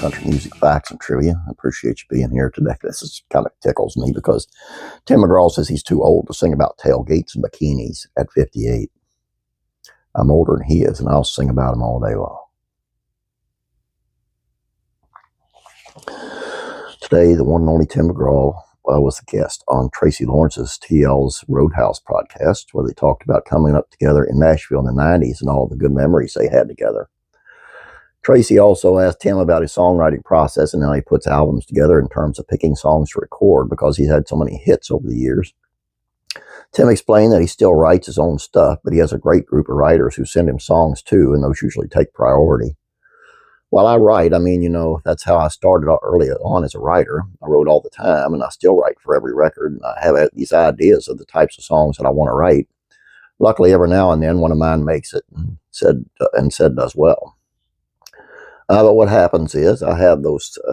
country music facts and trivia. I appreciate you being here today. This is kind of tickles me because Tim McGraw says he's too old to sing about tailgates and bikinis at 58. I'm older than he is, and I'll sing about him all day long. Today, the one and only Tim McGraw was a guest on Tracy Lawrence's TL's Roadhouse podcast, where they talked about coming up together in Nashville in the 90s and all the good memories they had together. Tracy also asked Tim about his songwriting process and how he puts albums together in terms of picking songs to record because he's had so many hits over the years. Tim explained that he still writes his own stuff, but he has a great group of writers who send him songs too, and those usually take priority. While I write, that's how I started out early on as a writer. I wrote all the time, and I still write for every record. And I have these ideas of the types of songs that I want to write. Luckily, every now and then, one of mine makes it and said does well. But what happens is I have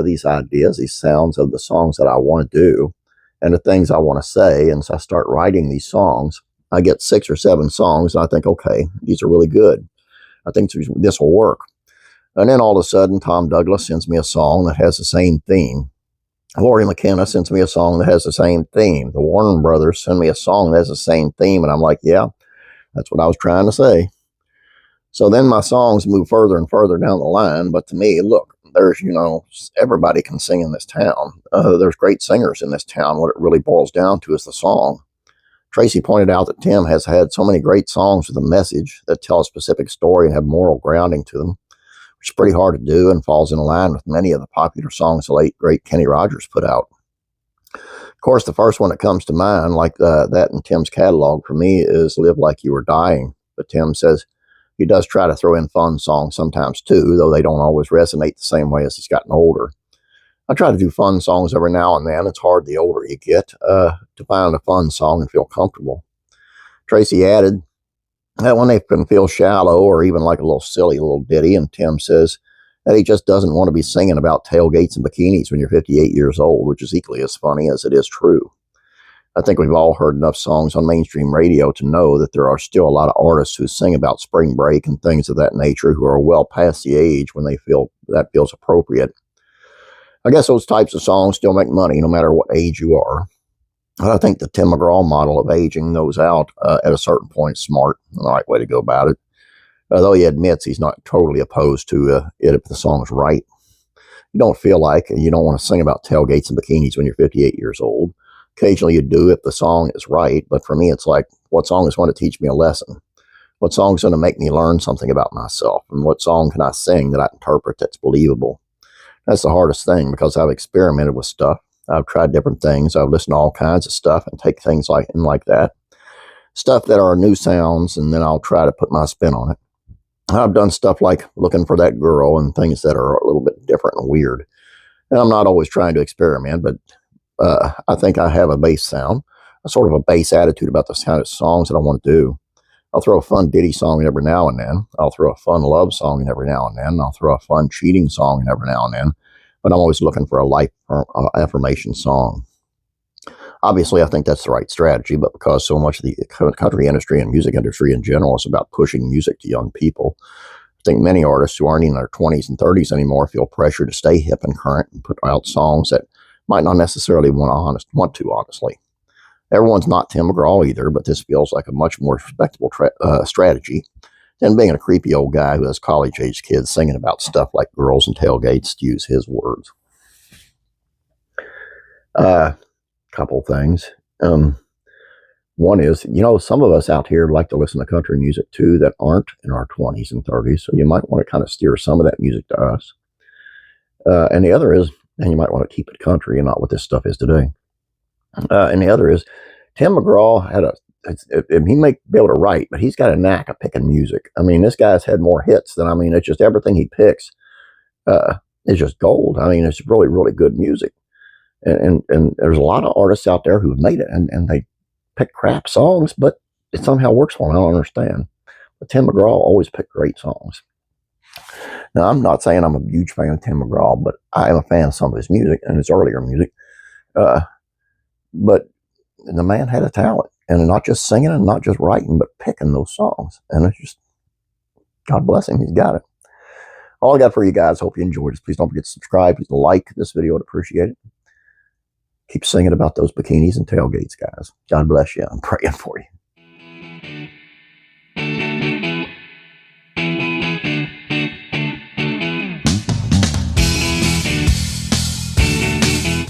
these ideas, these sounds of the songs that I want to do and the things I want to say. And so I start writing these songs. I get 6 or 7 songs, and I think, okay, these are really good. I think this will work. And then all of a sudden, Tom Douglas sends me a song that has the same theme. Laurie McKenna sends me a song that has the same theme. The Warren Brothers send me a song that has the same theme. And I'm like, yeah, that's what I was trying to say. So then my songs move further and further down the line. But to me, look, there's, everybody can sing in this town. There's great singers in this town. What it really boils down to is the song. Tracy pointed out that Tim has had so many great songs with a message that tell a specific story and have moral grounding to them, which is pretty hard to do and falls in line with many of the popular songs the late, great Kenny Rogers put out. Of course, the first one that comes to mind, like that in Tim's catalog for me, is Live Like You Were Dying. But Tim says he does try to throw in fun songs sometimes too, though they don't always resonate the same way as he's gotten older. I try to do fun songs every now and then. It's hard the older you get to find a fun song and feel comfortable. Tracy added that when they can feel shallow or even like a little silly little ditty, and Tim says that he just doesn't want to be singing about tailgates and bikinis when you're 58 years old, which is equally as funny as it is true. I think we've all heard enough songs on mainstream radio to know that there are still a lot of artists who sing about spring break and things of that nature who are well past the age when they feel that feels appropriate. I guess those types of songs still make money no matter what age you are. I think the Tim McGraw model of aging those out at a certain point is smart, the right way to go about it. Though he admits he's not totally opposed to it if the song's right. You don't feel like you don't want to sing about tailgates and bikinis when you're 58 years old. Occasionally you do if the song is right, but for me it's like, what song is going to teach me a lesson? What song is going to make me learn something about myself? And what song can I sing that I interpret that's believable? That's the hardest thing because I've experimented with stuff. I've tried different things. I've listened to all kinds of stuff and take things like that. Stuff that are new sounds, and then I'll try to put my spin on it. I've done stuff like Looking for That Girl and things that are a little bit different and weird. And I'm not always trying to experiment, but I think I have a bass sound, a sort of a bass attitude about the kind of songs that I want to do. I'll throw a fun ditty song every now and then. I'll throw a fun love song in every now and then. I'll throw a fun cheating song in every now and then. But I'm always looking for a life affirmation song. Obviously, I think that's the right strategy, but because so much of the country industry and music industry in general is about pushing music to young people, I think many artists who aren't in their 20s and 30s anymore feel pressure to stay hip and current and put out songs that might not necessarily want to, honestly. Everyone's not Tim McGraw either, but this feels like a much more respectable strategy than being a creepy old guy who has college-age kids singing about stuff like girls and tailgates, to use his words. Couple things. One is, some of us out here like to listen to country music too that aren't in our 20s and 30s, so you might want to kind of steer some of that music to us. And the other is, and you might want to keep it country and not what this stuff is today. And the other is, Tim McGraw he may be able to write, but he's got a knack of picking music. This guy's had more hits than, it's just everything he picks is just gold. It's really, really good music. And there's a lot of artists out there who've made it and they pick crap songs, but it somehow works for them. I don't understand. But Tim McGraw always picked great songs. Now, I'm not saying I'm a huge fan of Tim McGraw, but I am a fan of some of his music and his earlier music. But the man had a talent, and not just singing and not just writing, but picking those songs. And it's just, God bless him, he's got it. All I got for you guys. Hope you enjoyed this. Please don't forget to subscribe. Please like this video. I'd appreciate it. Keep singing about those bikinis and tailgates, guys. God bless you. I'm praying for you.